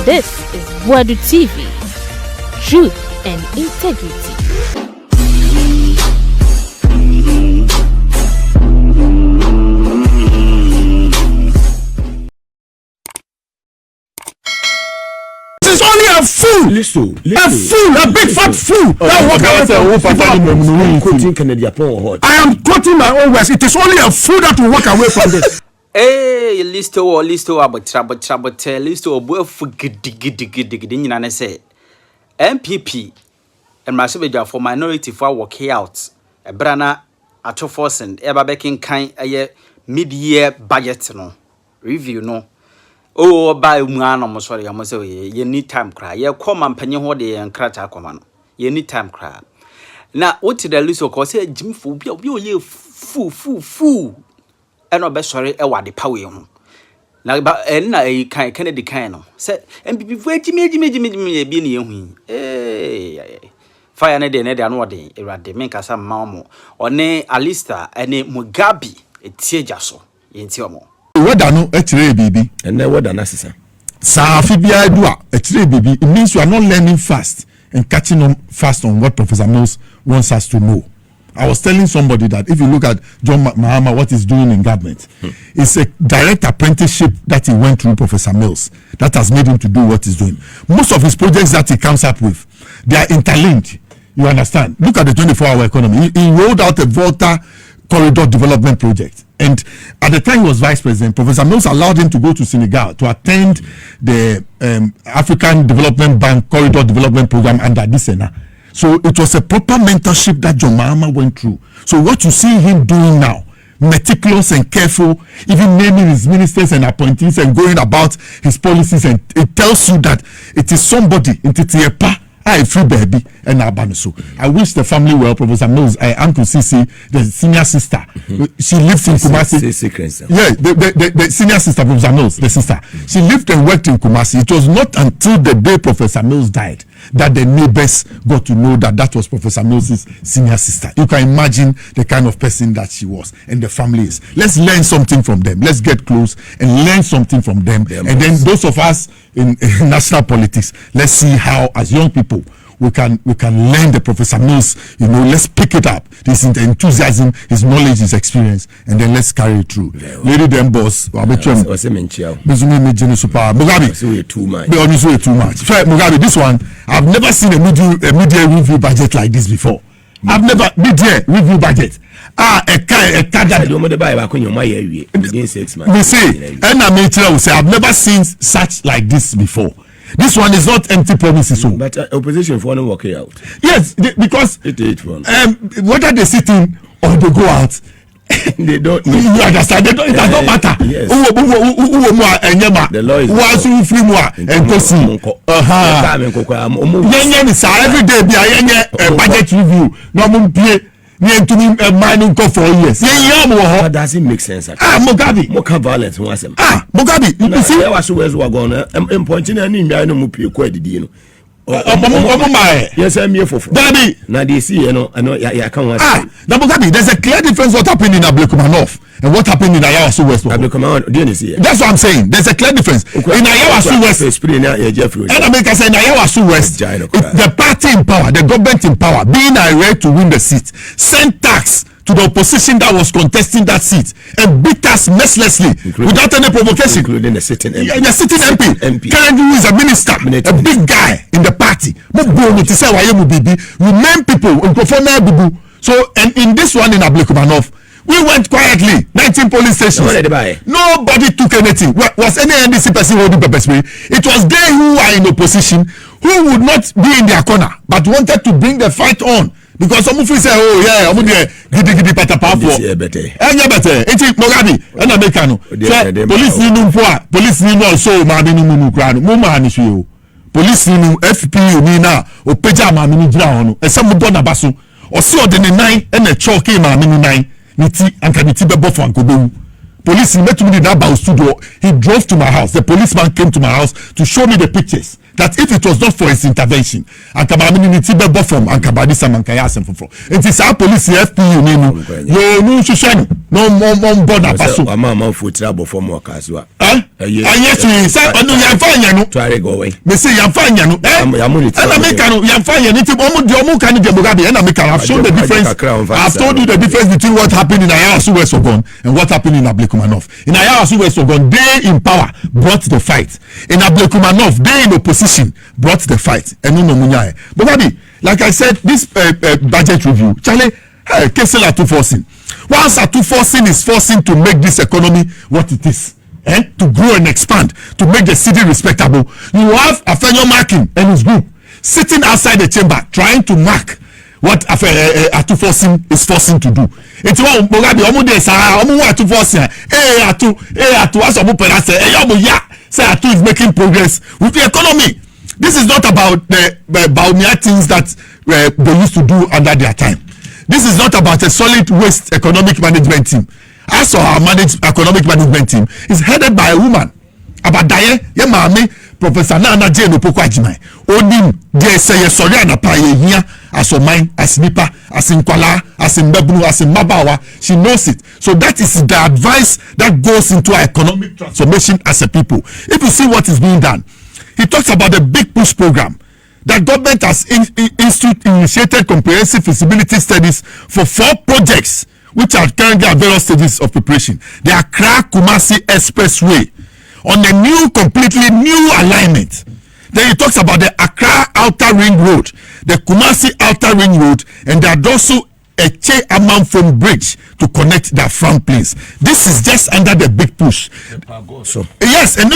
This is Boadu TV. Truth and integrity. It's only a fool. Listen. A fool, a big fat fool. I am quoting my own words. It is only a fool that will walk away from this. Hey, Listowel, but Listowel, boy, giddy, you know, say MPP and my subject for minority for work out. A brana at 2% ever baking kind a mid-year budget no review no. Oh, by one almost sorry, I must say, you need time cry. You come and penny holiday and crack a command. You need time cry. Now, what did the Lusso call say? Jim fool, you fool. And no best sorry, a wadi power. Now, but and I can't Kennedy kind. Said, and before Jimmy being you. Eh, fire a day, and what day, a make us some mammo, or nay, Alista, and a Mugabe, a teajaso, in Tiomo. What no a baby and then what necessary. Safibia dua a baby. It means you are not learning fast and catching on fast on what Professor Mills wants us to know. I was telling somebody that if you look at John Mahama, what he's doing in government, it's a direct apprenticeship that he went through Professor Mills that has made him to do what he's doing. Most of his projects that he comes up with, they are interlinked. You understand? Look at the 24-hour economy. He rolled out a Volta corridor development project. And at the time he was vice president, Professor Mills allowed him to go to Senegal to attend the African Development Bank corridor development program under Disena. So it was a proper mentorship that John Mahama went through. So what you see him doing now, meticulous and careful, even naming his ministers and appointees and going about his policies, and it tells you that it is somebody in Titiepa. I free baby and Abanuso. I wish the family well, Professor Mills. Uncle Sisi, the senior sister. She lives in Kumasi. Yeah, the senior sister, Professor Mills, the sister. She lived and worked in Kumasi. It was not until the day Professor Mills died that the neighbors got to know that was Professor Mills' senior sister. You can imagine the kind of person that she was and the family is. Let's learn something from them. Let's get close and learn something from them. And then those of us in national politics, let's see how, as young people, we can learn the Professor Mills. Let's pick it up. This enthusiasm, his knowledge, his experience, and then let's carry it through. Lady them boss, Mugabe. Mugabe, this one, I've never seen a media review budget like this before. I've never media review budget. We say, and will say, I've never seen such like this before. This one is not empty promises. But opposition for no work out. Yes, because whether they sit in or they go out, they don't. You understand? It does not matter. Yes. The law is every day be a budget review. No mining for 4 years. That doesn't make sense. Mugabe. More violence. Mugabe. You see, there was where's we're going. I'm pointing at him. I know Mupi quite the yes, I'm here for Daddy. Now they see, I know, I can't watch. Mugabe, there's a clear difference what happened in Ablekumanov and what happened in Ayawasu West. That's what I'm saying. There's a clear difference. In Ayawasu West, and America said in Ayawasu West, the party in power, the government in power, being irate to win the seat, sent tax to the opposition that was contesting that seat and beat us mercilessly without any provocation, including the sitting MP. The sitting MP. Currently, who is a minister, a big guy in the party. Remain people. So, and in this one in Ablekumanov, we went quietly. 19 police stations. Nobody took anything. Was any NDC person holding pepper spray? It was they who are in opposition who would not be in their corner but wanted to bring the fight on. Because some of you say, oh yeah, I'm going to giddy patapa for. It's Mugabe and Americano. Police need also Maminu Munukrano. Mumani police need FPU Nina or Peja Maminu Drown. And some Donna Basu or see on the 9 and a chalky Maminu 9. Niti and Kanitiba Bofan Kobu. Police met me in that studio. He drove to my house. The policeman came to my house to show me the pictures that if it was not for his intervention, and Kabamini Tibe from and Kabadi Samankayas and for it is our police FPU name. You know, Shushani, no more border passo. A mamma for trouble for more casua. Yes, we say, I know you're fine, you try to go away. They say you're fine, you know. And I make you're fine, and it's almost kind of Mugabe, and I've shown the difference. I've told you the difference between what happened in Ayasu West Ogon and what happened in Ablekumanov. In Ayasu West Ogon, they in power brought the fight. In Ablekumanov, they in opposition brought the fight. And no munyae. But maybe, like I said, this budget review, Charlie, Kessel are too forcing. Once are too forcing is forcing to make this economy what it is. To grow and expand, to make the city respectable. You have Afenyo Marking and his group sitting outside the chamber trying to mark what Atu forcing is forcing to do. It's one Mugabe Omude Sara Omu Atu forcing. Atu as Omu Perase. Say Atu is making progress with the economy. This is not about the mere things that they used to do under their time. This is not about a solid waste economic management team. As our economic management team is headed by a woman. Abadaye Yemame Professor Nana Jane Opokwajimai. Onim de say sorry and here as a mine, as nipa, as in Kwala, as in Bebu, as in Mabawa. She knows it. So that is the advice that goes into our economic transformation as a people. If you see what is being done, he talks about the big push program. That government has initiated comprehensive feasibility studies for 4 projects which are currently at various stages of preparation. The Accra Kumasi Expressway on a completely new alignment. Then he talks about the Accra Outer Ring Road, the Kumasi Outer Ring Road, and there's also a Che Amanfom Bridge to connect their front place. This is just under the big push. So yes, I'm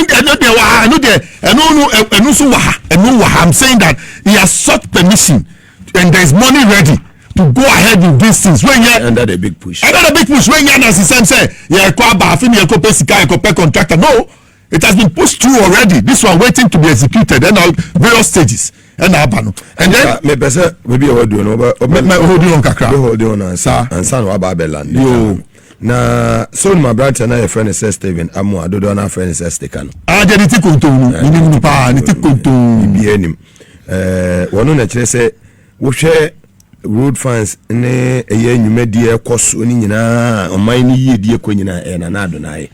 saying that he has sought permission and there is money ready to go ahead with these things. When you're under the big push. Under the big push. When you're as the same say, contractor. No, it has been pushed through already. This one waiting to be executed and all various stages. And then maybe hold on kakra. Hold on and son wa Babylon. Yo. Na so my brother na your friend is Steven Amu adodo na friend is Stekano. Je niti konto ni pa niti konto bi enim. Wono na kire se wo hwe road fans ne eye nwumadi ekoso ni nyina oman ni yedie ko nyina na nado na ye.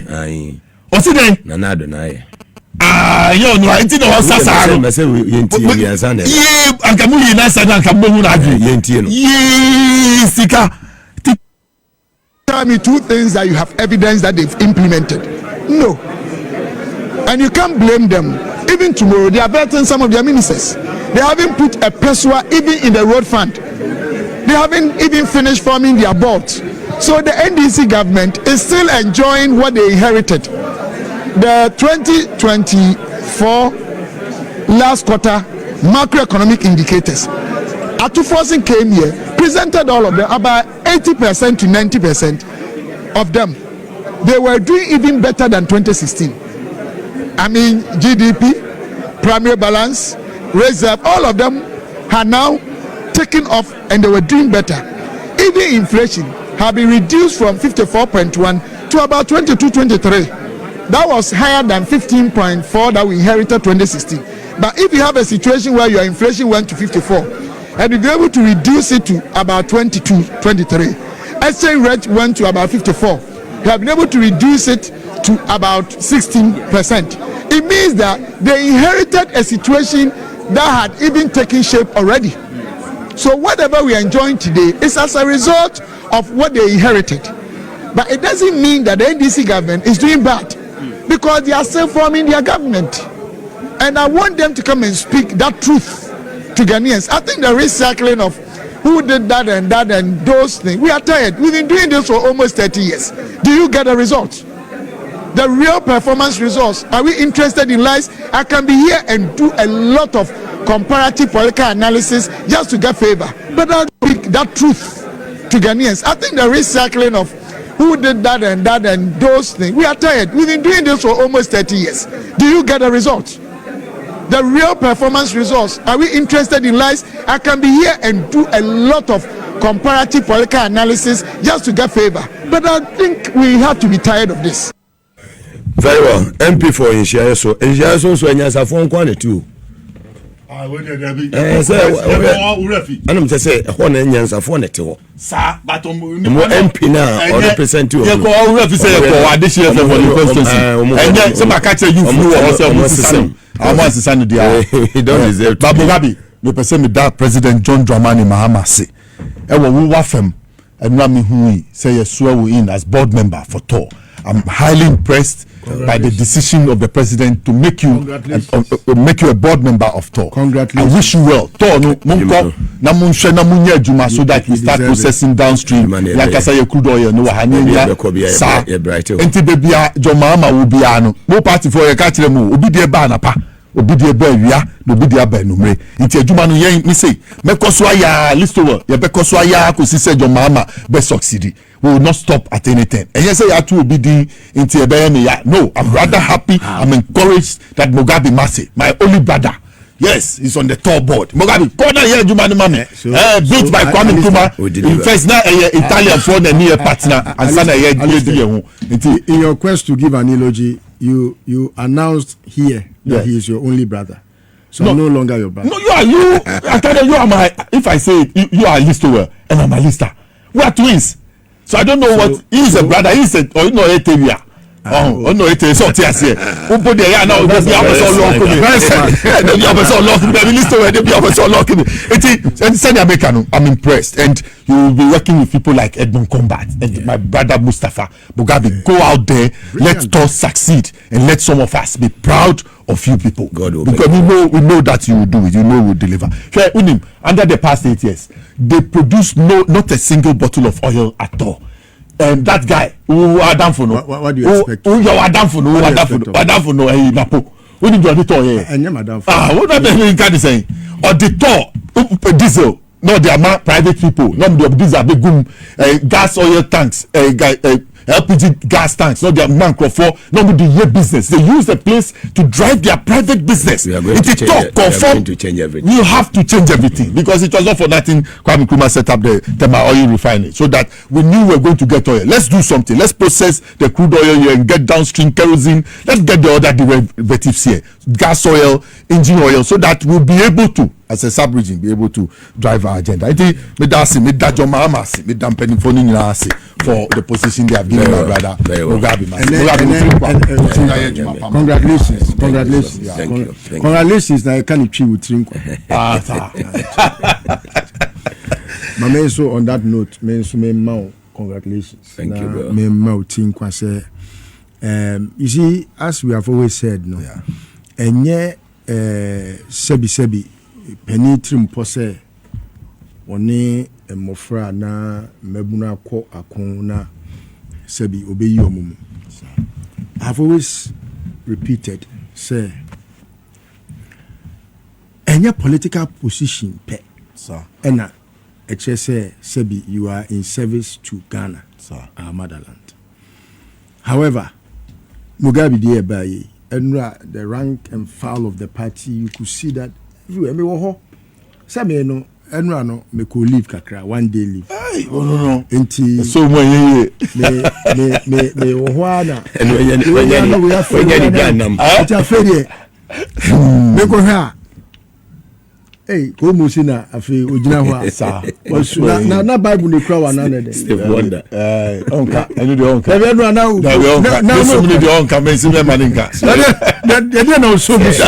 Ai. O si den na nado na ye. Yo no I think no sasa me say yenti yansa na. Ye ankamu yi na sa na ankamu hu na adu. Yenti no. Ye sika. Tell me 2 things that you have evidence that they've implemented. No. And you can't blame them. Even tomorrow, they are vetting some of their ministers. They haven't put a peswa even in the road fund. They haven't even finished forming their boards. So the NDC government is still enjoying what they inherited. The 2024 last quarter macroeconomic indicators. Atuforcing came here, presented all of them, about 80% to 90% of them. They were doing even better than 2016. I mean, GDP, primary balance, reserve, all of them are now taken off and they were doing better. Even inflation have been reduced from 54.1 to about 22.23. That was higher than 15.4 that we inherited 2016. But if you have a situation where your inflation went to 54, and you're able to reduce it to about 22, 23. Exchange rate went to about 54. You have been able to reduce it to about 16%. It means that they inherited a situation that had even taken shape already. So whatever we are enjoying today is as a result of what they inherited. But it doesn't mean that the NDC government is doing bad, because they are still forming their government. And I want them to come and speak that truth to Ghanaians. I think the recycling of who did that and those things, we are tired. We've been doing this for almost 30 years. Do you get a result? The real performance results. Are we interested in lies? I can be here and do a lot of comparative political analysis just to get favor. But I'll speak that truth to Ghanaians. I think the recycling of who did that and those things, we are tired. We've been doing this for almost 30 years. Do you get a result? The real performance results. Are we interested in lies? I can be here and do a lot of comparative political analysis just to get favor. But I think we have to be tired of this. Very well. MP for Inshia so Nyasa phone quantity. I'm just say one Nyansa phone at all. Sir, but MP now or represent you. You go all represent for additional for the constituency. And then some catch you flew also. I want to send the he don't deserve to. Babu Gabi, the person with that President John Dramani Mahama say. We wafem and Rami Hui say you swear we in as board member for Tor. I'm highly impressed by the decision of the president to make you a board member of Tor. Congratulations. I wish you well. Tor no munko na munshe na munye juma so that we start processing downstream. Like I say, you crude oil no wahania. Sa enti bebia Jomama will be ano. Mo party for your catch them. Obi de ba na pa. Obi de ba wia. Obi de ba numre. Enti adwuma no yen me say. Mekoso aya Listowel. Ye bekoso aya ko si say Jomama be succeed. We will not stop at anything. And yes, I have to be into a no, I'm rather happy. I'm encouraged that Mugabe Mase, my only brother, yes, he's on the top board. Mugabe, corner here, Jumani Mame, built by Kwame Nkrumah. In fact, now Italian phone and near partner, and son in your quest to give an eulogy, you announced here that he is your only brother. So no, I'm no longer your brother. No, you. I tell you are my. If I say you are a Listowel and I'm a Lister, we are twins. So I don't know what he is a brother. He is a or no etevia. Oh no etevia. So tears here. Who put the air now? They be so long. They be so long. They list where they be so long. And send American. I'm impressed. And you will be working with people like Edmund Combat and my brother Mustafa Mugabe. Go out there. Let us succeed and let some of us be proud of you people. Because we know that you will do it. You know we will deliver. Under the past 8 years, they produced not a single bottle of oil at all. And that guy who Adam for no. What do you expect? Who you Adam for no? Adam for no. Hey, Napo. Who did you do tour here? And Madam. What that mean? Can you say? Or the tour diesel? No, they are private people. No, these are big gas oil tanks. LPG gas tanks, not their man for not the year business. They use the place to drive their private business. We are going to change everything. You have to change everything because it was not for nothing. Kwame Nkrumah set up the Tema oil refinery so that we knew we were going to get oil. Let's do something. Let's process the crude oil here and get downstream kerosene. Let's get the other derivatives here, gas oil, engine oil, so that we'll be able to, as a sub-region, be able to drive our agenda. I think me that Jomama me dampening for the position they have given my brother Mugabe. Congratulations. Thank you. Congratulations. Now you can't chew with drink. My so on that note, congratulations. Thank you, bro. You see, as we have always said, no, and yeah, sebi penny trim pose one mofra na mebuna ko akona sebi obeyi omumu. I have always repeated, say, any political position pe, sir, and say sebi you are in service to Ghana, sir, our motherland. However, Mugabe dear by and the rank and file of the party, you could see that everywhere me wo say me no enra no me could leave kakra one day leave. Hey, no enti so me wo ana and when you Ghana it's a failure me go here. Hey, go musina afi ojina ho asa na bible ne kra wa na ne Steve Wonder onka enu de onka na enra na so many de onka me se me maninka they no so be so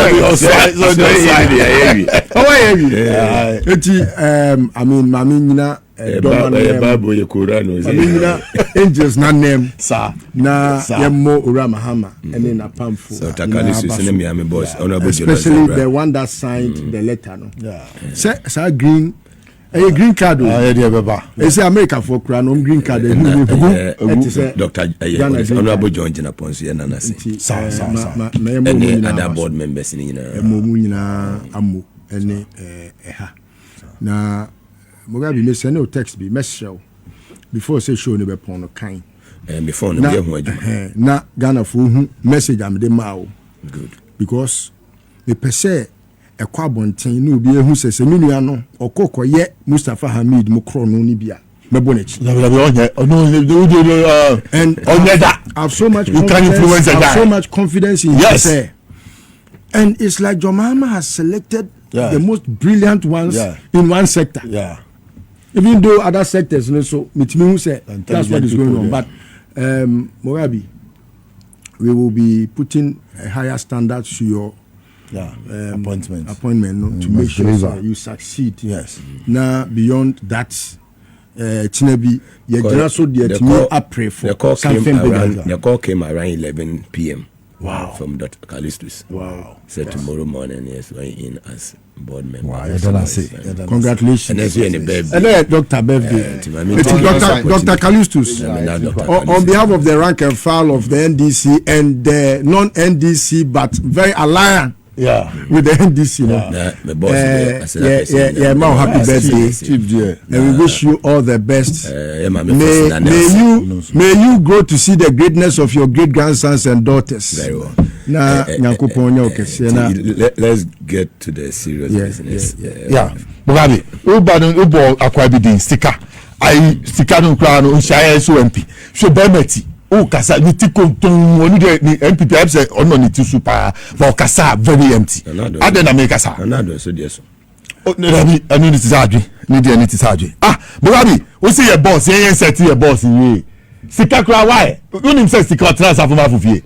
I mean mami nyina Bible ye Quran angels na name sir na yemo ura mahama ene na pamfo so takalisi sene mi am boss especially the one that signed the letter no say green green card it's America for crown green card Dr. Honorable John Jina Ponce and Nanasi and other board members in amu ene na Mugabe me send no text be message before say show no be pon no kan before no be hu adwuma na Ghana for hu message am de ma o good because me pese e kwa bonten no be hu se me nua no okokoye Mustafa Hamid mo kro no ni bia Mebonich. And I have so much you can influence a guy. I have so much confidence in yes. you. And it's like John Mahama has selected the most brilliant ones in one sector. Yeah. Even though other sectors, so that's what is going on. But Morabi, we will be putting a higher standard to your appointment to make sure you succeed. Yes. Now beyond that, Chinebi, you so the pray for something bigger. The call came around 11 p.m. Wow. From Dr. Callistus. Wow. Said tomorrow morning, yes, we're in as board member. Wow, congratulations. And that's when the baby. And then Dr. Birthday. Dr. Callistus. On behalf of the rank and file of the NDC and the non-NDC, but very aligned. With the NDC. Happy birthday. And we wish you all the best. May you grow to see the greatness of your great grandsons and daughters. Very well. Let's get to the serious business. Mugabe, Ubo Akwabidi, sticker. I sticker no crown, Ushaya SOMP. So Bemeti. Oh, Kasa, the Tikon, only the MPP say, oh, no, it's super for Kasa, very empty. I didn't make Kasa. Another, so yes. Oh, I need this Adri. Need this Adri. Mugabe, we see your boss, you say to your boss in ye. Sticker cry, why? You him say sticker transfer from Mafufi.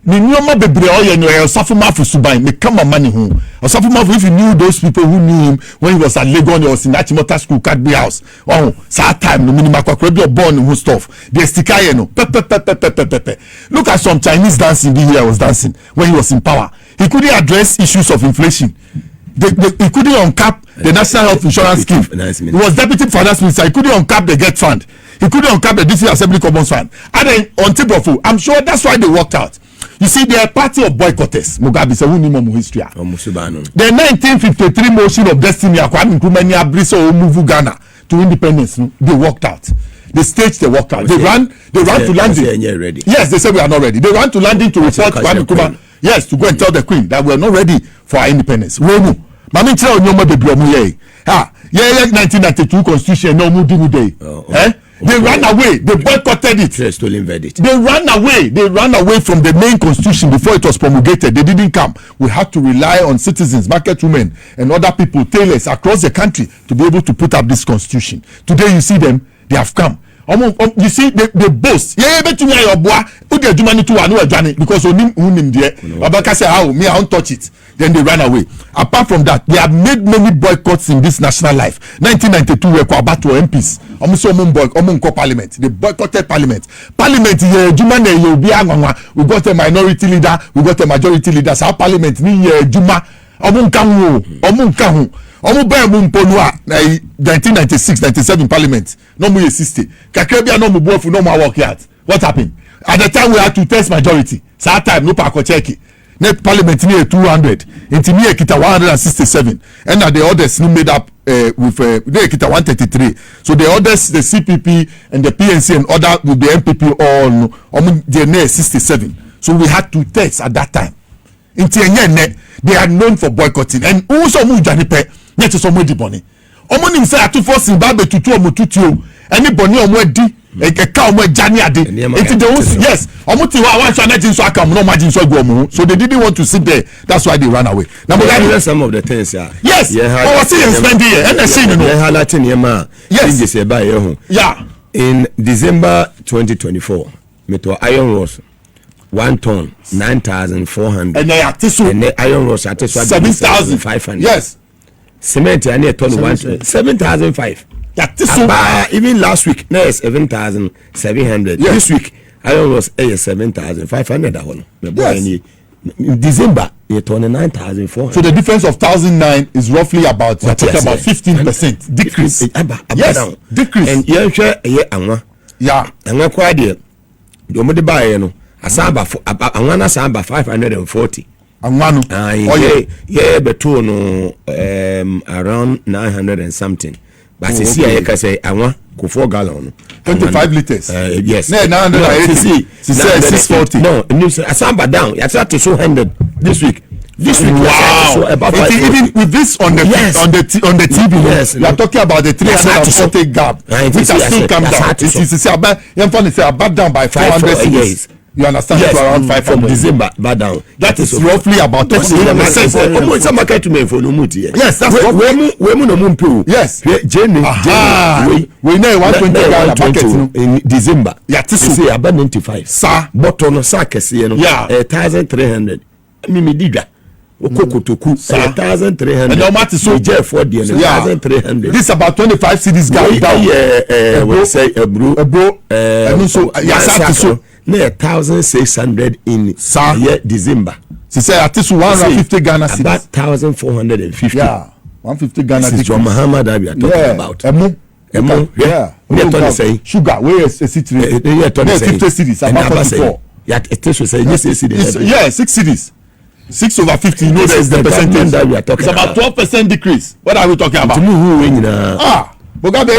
Me nyoma bebre oye no e Osafo Mafu Suban me come money home. Osafo Mafu, if you knew those people who knew him when he was at Legon or in Achimota School Cadbury House. Oh, sad time no minimum kwakrebi born who stuff. The sticker you know. Look at some Chinese dancing the year was dancing when he was in power. He couldn't address issues of inflation. He couldn't uncap the National Health Insurance Scheme. He was deputy finance minister. He couldn't uncap the Get Fund. He couldn't uncap the DC Assembly Commons Fund. And then on top of I'm sure that's why they walked out. You see, they are party of boycotters. Mugabe said, "Who knew history?" The 1953 motion of destiny, Ghana to independence. They walked out. They staged. They walked out. They ran to London. Yes, they said we are not ready. They ran to London to report to Nkrumah. Yes, to go and tell the Queen that we are not ready for our independence. Mami tell Onyoma baby omuye. 1992 constitution no mu dimu day. They ran away. They boycotted it. Stolen verdict. They ran away. They ran away from the main constitution before it was promulgated. They didn't come. We had to rely on citizens, market women, and other people, tailors across the country to be able to put up this constitution. Today, you see them. They have come. You see, they boast. Because Babaka said, "How me? I won't touch it." Then they ran away. Apart from that, they have made many boycotts in this national life. 1992, we were about to MPs. Parliament. They boycotted Parliament. Parliament, we got a minority leader, we got a majority leader. So Parliament, Juma, 1996, 97 Parliament. No more 60. Kakrebia no more no more work yard. What happened? At the time we had to test majority. So that time no parko check. Net Parliament near 200. Into me kita 167. And the others made up with they kita 133. So the others, the CPP and the PNC and other with the MPP all they near 67. So we had to test at that time. They are known for boycotting and also mujanipe. Net so much money. Omonim say atu for Zimbabwe to omututio. Anybody omwedi eka omwejani ade. Yes. Omuti wa shana so akam no margin so go. So they didn't want to sit there. That's why they ran away. Now some of the things Yes. I was saying spending here. Yes. Yeah. In December 2024, meto iron rods 1 ton 9,400. And they are iron rods at 7,500. Yes. Cement and a ton 7,500. Even last week, no, 7,700. Yes. This week, iron rods 7,500. In December, a ton 9,400. So the difference of 1,009 is roughly about 15% decrease. Yes, decrease. And yeah, and quite dear. You may buy, you know, Asamba 540. Betul no around 900 and something. But you see, I can say I want 4 gallon. 25 liters. Yes. 980. She said 640. No, Asamba down. I tried to show 100 this week. This week, wow. So about even with this on the TV, yes, you are talking about the 340 gap, which has still come down. It's about down by 400 cities. You understand? Yes, around 5 from December back down. That is roughly about 20%. Yes, that's what yes. Jenny, we know 120 Ghana packet in December. Yeah, this is about 95. Sir, but on a sack, yeah, 1,300. Mimi Diga. Okokotoku 1,300. And no matter so Jeff for the 1,300. This is about 25 cities down. We say a bro. And also so 1,600 in December. She said at least 150 Ghana cities. About 1,450. Yeah, 150 Ghana cities. This is John Muhammad that we are talking about. Yeah. Sugar. Where is the city? 50 cities. About 44. Yeah, it is say yeah, 6 cities. 6 over 50. You know there is the percentage that we are talking. It's about 12% decrease. What are we talking about? Bogabe,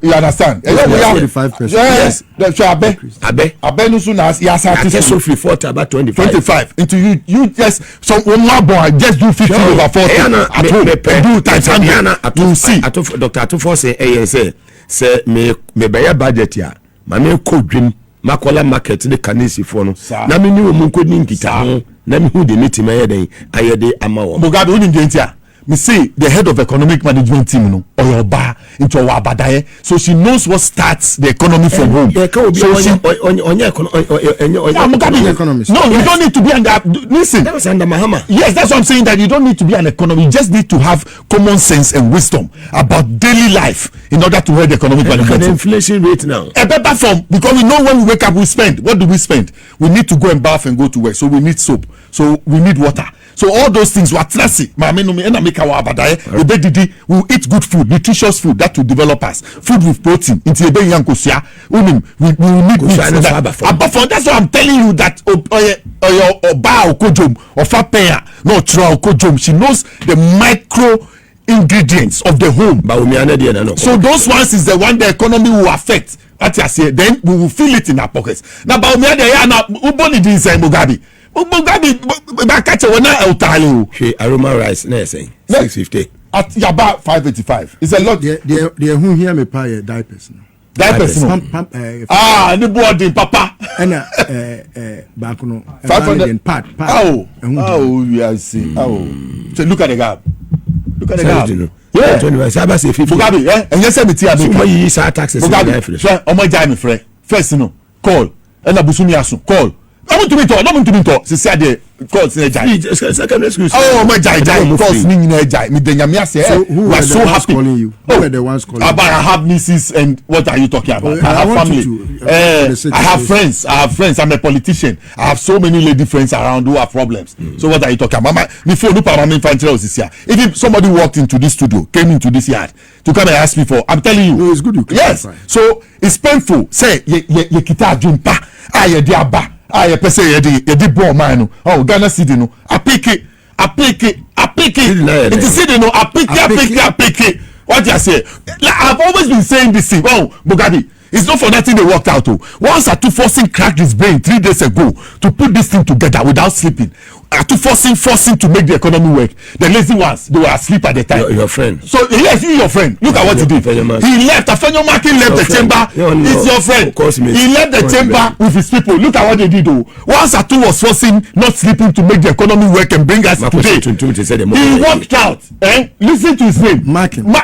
you understand? 45%. Yes. Abe no soon as so free 40 about 25 into you just some one boy just do 50 over 40 at home do times 100 you see Dr. Atufo say me buy budget ya ma me ko dwem makola market ne kanisi fo no na me ni wo mu nkodi nkita ho na me hu de meeting ayede ama wo Bogabe uni ndentia me say the head of economic management team no oyoba into our abadaye so she knows what starts the economy from home so she economist. No, you don't need to be under listen that was under Mahama. Yes, that's what I'm saying, that you don't need to be an economist, you just need to have common sense and wisdom about daily life in order to head the economic management. The inflation rate now a better form, because we know when we wake up we spend. What do we spend? We need to go and bath and go to work, so we need soap, so we need water. So all those things were trashy. We eat good food, nutritious food that will develop us. Food with protein. We need food. That's why I'm telling you that she knows the micro ingredients of the home. So those ones is the one the economy will affect. Then we will feel it in our pockets. Now, aroma rice na saying 650 at Yaba 585. It's a lot. They who hear me pay diapers now. Diapers no. The boarding papa. And back no 500 part. Oh, yeah, see. Oh. So look at the gap. Look at the gap. Yeah. 25 Saba say 50. Bogabi, and yes me tia so why you say taxes in life. O my jai me frɛ. First no. Call. And abusumi aso. Call. I want to be taught. She said the calls in secondary school. Oh, my jai calls me in a jai. Me the say. So who are so happy calling you? Who are the ones calling? About I have nieces and what are you talking about? I have family. I have friends. I'm a politician. I have so many lady friends around who have problems. So what are you talking about? Before no parliament is here. If somebody walked into this studio, came into this yard to come and ask me for, I'm telling you. No, it's good. Yes. So it's painful. Say ye kita jumpa. Ye diaba. You pese ye di ball man. Oh, Ghana City no. I pick it. It is city no. I pick it. What you say? I've always been saying this thing. Oh, Bogabi. It's not for nothing they worked out. Once Atuforcing cracked his brain 3 days ago to put this thing together without sleeping. Atuforcing to make the economy work. The lazy ones, they were asleep at the time. Your friend. So yes, you your friend. Look at what he did. He left. Afenyomakin left the chamber. It's your friend. He left the chamber with his people. Look at what they did. Once Atu was forcing not sleeping to make the economy work and bring us today. He walked out. Listen to his name.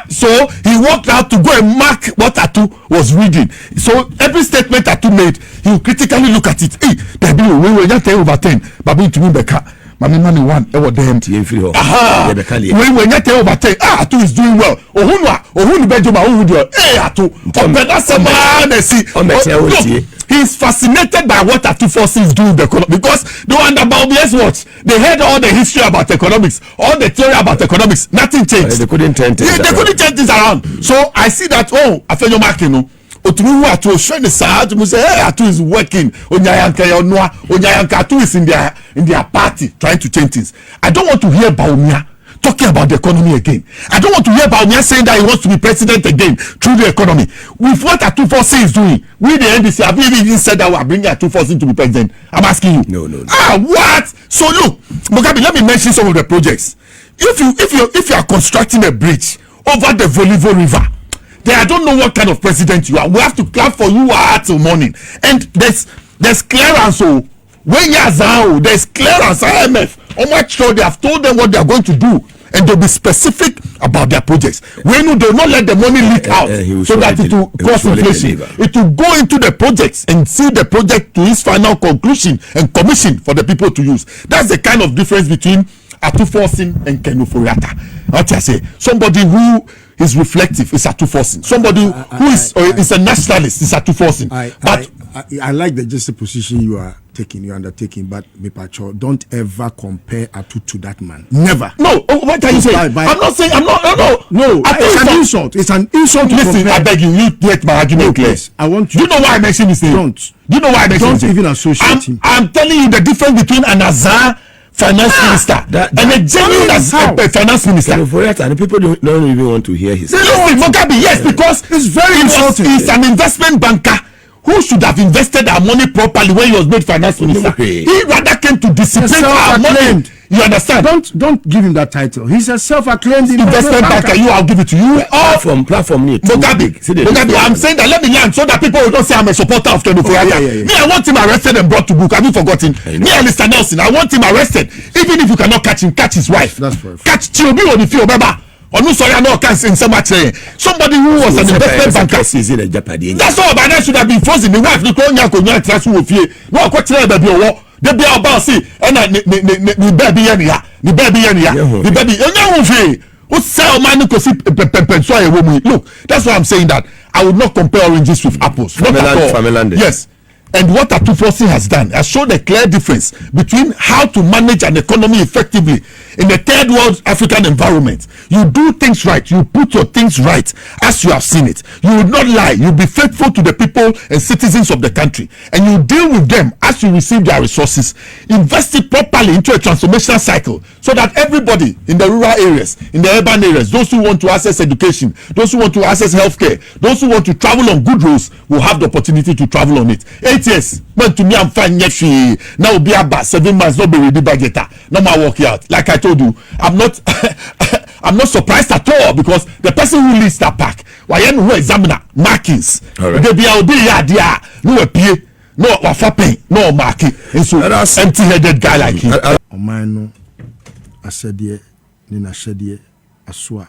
So he walked out to go and mark what Atu was reading. So every statement Atu made, he will critically look at it. Hey, baby, we were not 10 over 10. Baby, to me, Becca. Mami money one. Ever them. We were not 10 over 10. Atu is doing well. Ohunu Benjamin. Hey, Atu. He's fascinated by what Atu forces do in the economy, because they wonder about what they heard all the history about economics, all the theory about economics. Nothing changed. They couldn't change things. They couldn't change things around. So I see that. Oh, Afenyo Makino. Otumu Atu showing the side. You say, hey, Atu is working. Onyayanka Atu is in their party trying to change things. I don't want to hear Baumia talking about the economy again. I don't want to hear Baumia saying that he wants to be president again through the economy. With what Atuforce is doing, we the NDC have even said that we are bringing Atuforce to be president. I'm asking you. No. What? So look, Mugabe, let me mention some of the projects. If you are constructing a bridge over the Volivo River, then I don't know what kind of president you are. We have to clap for you till morning. And there's clearance. So when there's clearance. IMF, how much sure they have told them what they are going to do, and they'll be specific about their projects. When they will not let the money leak out so that it will cause inflation. It will go into the projects and see the project to its final conclusion and commission for the people to use. That's the kind of difference between Atuforsin and Kenuforiata. What I say, somebody who is reflective is Atuforsin. Somebody who is a nationalist is Atuforsin. But I like the just the position you are undertaking, but Mepacho, don't ever compare Atu to that man. Never. No. What are you saying? I'm not saying. No. It's an insult. It's an insult. Listen, I beg you get my argument clear. I want you. Do you know why I mentioned his name? Don't. Do you know why I mentioned his name? Don't even associate him. I'm telling you the difference between an Azar finance minister and a genuine finance minister. And people don't even want to hear his. Listen, Mugabe, yes, because it's very insulting. He's an investment banker who should have invested our money properly when he was made finance minister. He rather came to discipline our money. You understand? Don't give him that title. He's a self-acclaimed investment banker. I'll give it to you. Platform. Mugabe, I'm saying that let me learn so that people will not say I'm a supporter of Kenufo. Me, I want him arrested and brought to book. Have you forgotten? Me and Mr. Nelson, I want him arrested. Even if you cannot catch him, catch his wife. That's perfect. Catch Chiobi on the field, remember? Somebody who was an investment banker. That's all, but that should have been frozen. The wife, the no, quite the be about see and the baby look, that's why I'm saying that I would not compare oranges with apples. Yes. And what Atuforsin has done has shown a clear difference between how to manage an economy effectively in a third world African environment. You do things right. You put your things right as you have seen it. You will not lie. You will be faithful to the people and citizens of the country. And you deal with them as you receive their resources. Invest it properly into a transformational cycle so that everybody in the rural areas, in the urban areas, those who want to access education, those who want to access healthcare, those who want to travel on good roads will have the opportunity to travel on it. 8 years, when to me I'm fine now be about 7 months, not be ready budgeter. No more work out. Like I told you, I'm not I'm not surprised at all because the person who leads that pack, who examiner markings, they be out there, no appear, no wafapen, no marking, and so empty-headed guy like him. Omano, Asedie, Nina Shedie, Aswa,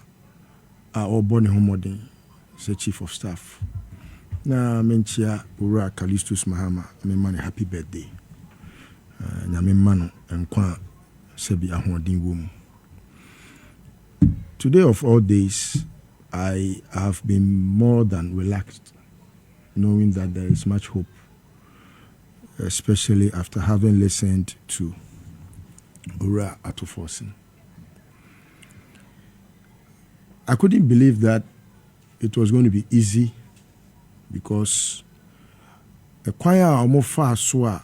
all born homodin, the chief of staff. Na menchia ura Kalistus Mahama, me man happy birthday. Na me mano enkwa sebi ahondin wom. Today of all days, I have been more than relaxed, knowing that there is much hope, especially after having listened to Ura Atuforsin. I couldn't believe that it was going to be easy because a choir almost far so a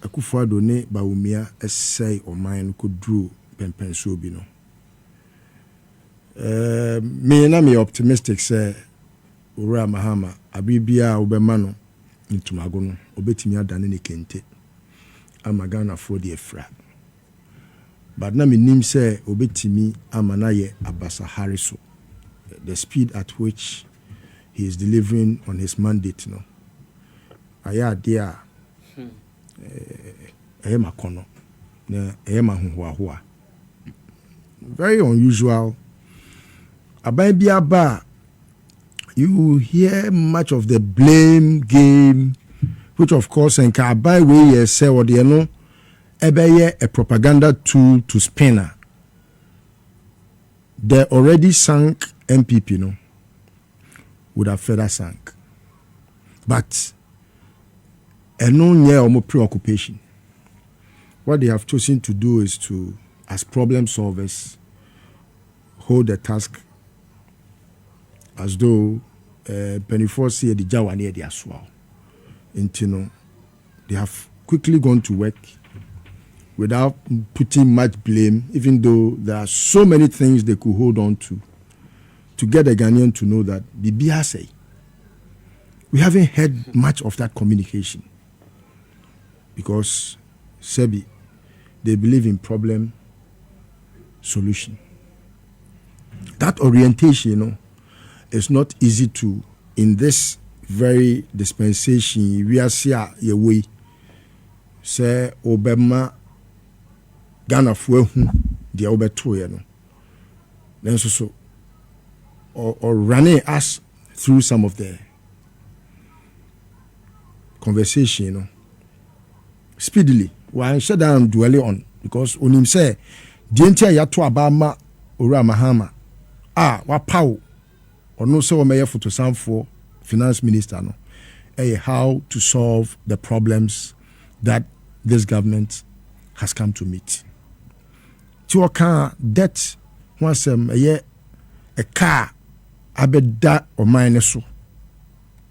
Akufo Addo Bawumia essay or mine could draw Pempenso Bino. Me na me optimistic say Ura Mahama abibia obemano ntumago no obetimi adane ne kente amagana for the efra. But na me nim say obetimi amanaye abasa hariso. The speed at which he is delivering on his mandate no. Aya dia makono na mahuhuahua. Very unusual. Abai you hear much of the blame game, which of course and Abai way say or the no ebe a propaganda tool to spinner. The already sunk MPP no would have further sunk. But no near or more preoccupation. What they have chosen to do is to, as problem solvers, hold the task as though Pennyfor see the Jawa near the Aswal. Intino, they have quickly gone to work without putting much blame, even though there are so many things they could hold on to get the Ghanaian to know that the BSA, we haven't heard much of that communication because Sebi, they believe in problem solution. That orientation, is not easy to, in this very dispensation. We are here, your way. Say, Obama, Ghana for the Obeto, then so, or running us through some of the conversation, speedily. Why shut down dwelling on, because when him say, Dintia Yatu Abama Ura Mahama, what power, or no so mayor for to sound for finance minister, no, how to solve the problems that this government has come to meet. To a car debt, once a car, abeda or minus so.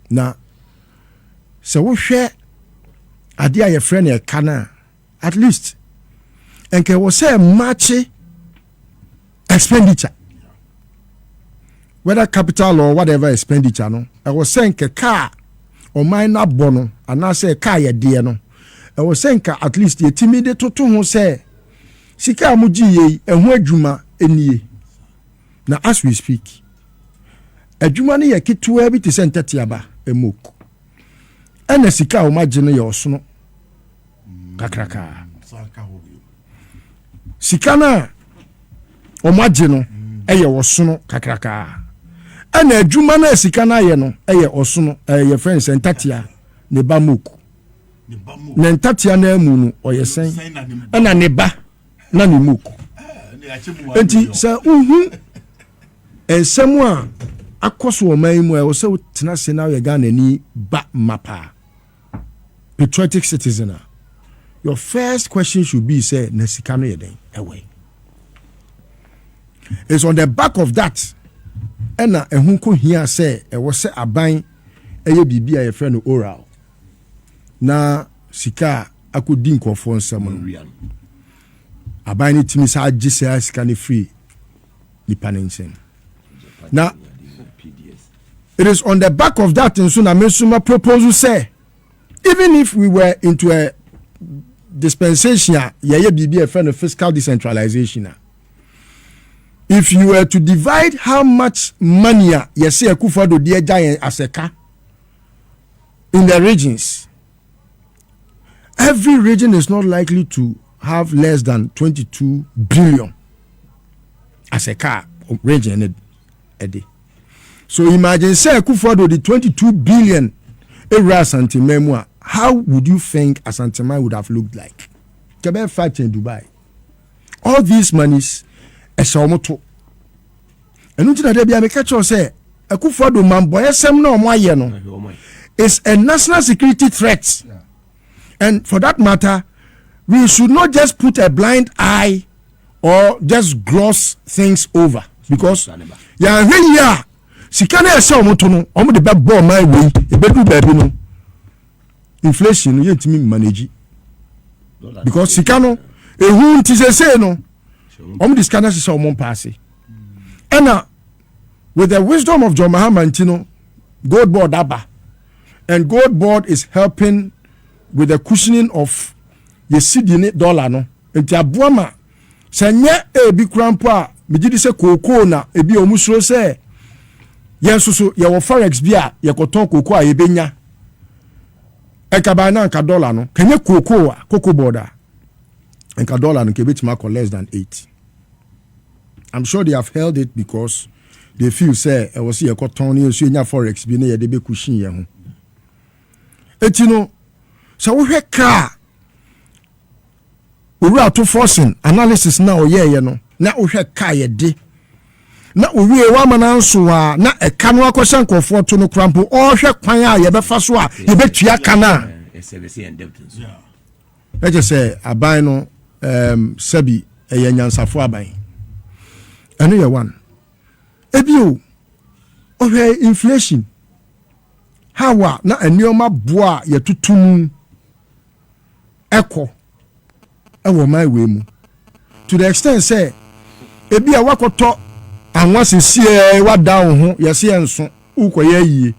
Now, so we share idea your friend a canna, at least, and can was say match expenditure. Whether capital or whatever expenditure, no, I was saying a car or minor bono, and I say a car ya dear no. I was saying at least the timid to who say, Sika muji and where Juma any. Now, as we speak, a Jumani ya kitu ebi to send tetiaba a mook. And a Sika imagine your snow kakraka. Sikana omagino eye wosono kakraka. And a Jumana Sikana yeno eye osono your friends and tatia ne bamuku. Nentatia na munu or ye saying, and a neba nani muku. And say, and someone across your main where was so tenacity now you're gonna need back mappa. Patriotic citizen. Your first question should be say, Nesikano yeden away. It's on the back of that. And a hunko here say, it was say a buying a baby a friend oral. Na sika akodi nkofo nsam aban ni timi sa agise sika ni free ni paninsen. Now it is on the back of that nso na mesuma proposal say even if we were into a dispensation ye bibi a friend of fiscal decentralization, if you were to divide how much money you say Akufo-Addo dey giant aseka in the regions, every region is not likely to have less than 22 billion as a car region a day. So imagine say Akufo-Addo the 22 billion Asante Memua. How would you think Asante would have looked like? Kebe fight in Dubai. All these monies a shamoto. And until that be a catch or say Akufo-Addo mambo SM no moye no. It's a national security threat. Yeah. And for that matter, we should not just put a blind eye or just gloss things over. Because yeah, really, yeah. Sikana esa omoto no, omo de be ball my way, e be do baby no. Inflation you ntimi manage. Because sikano ehu nti say no. Omo de sikana se omo pass. And with the wisdom of John Mahama Ntino, Gold Board aba. And Gold Board is helping with the cushioning of the $1 no. Enti abuama senye ebi krampo a megidi se koko na ebi omusuro se yensusu ye wo forex bia ye koton koko a yebenya ekaba na nka dollar no kenye koko a koko border nka dollar no ke betima ko less than 8. I'm sure they have held it because they feel say e was ye koton ni so nya forex bi na ye de be cushion ye ho etino so we ka we are to forcing analysis now ye no na we ka ye de na we wa mananso a na e ka no akosha nkofo to no krampo o hwe kwan a ye be fa so a ye betua kana e je say aban no sabi e ye nyansafo aban eno ye one ebio o hwe inflation hawa na enioma boa ye tutum eko ewo my way mu to the extent say ebi a wakoto anwa sesie wa down ho ye se enso ukoye yie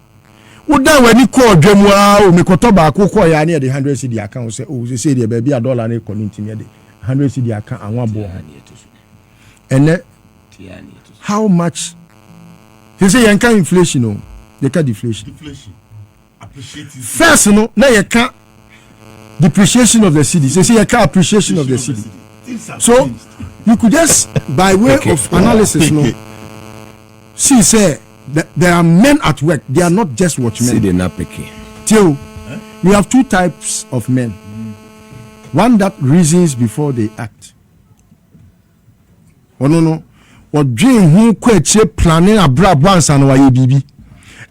wo dan wani ko odwemu a o mekoto ba akoko ya na de 100 cedi account say o se dey ba bi a dollar na economy ntimi de 100 cedi aka anwa bo and how much they say yanka inflation no they can deflation first no na yanka depreciation of the cedi they say yanka appreciation of the cedi so you could just by way of analysis no see say there are men at work. They are not just watchmen. See, they're not picky. Till we have two types of men. One that reasons before they act. Oh no. What dream who quite planning a bra once and why BB.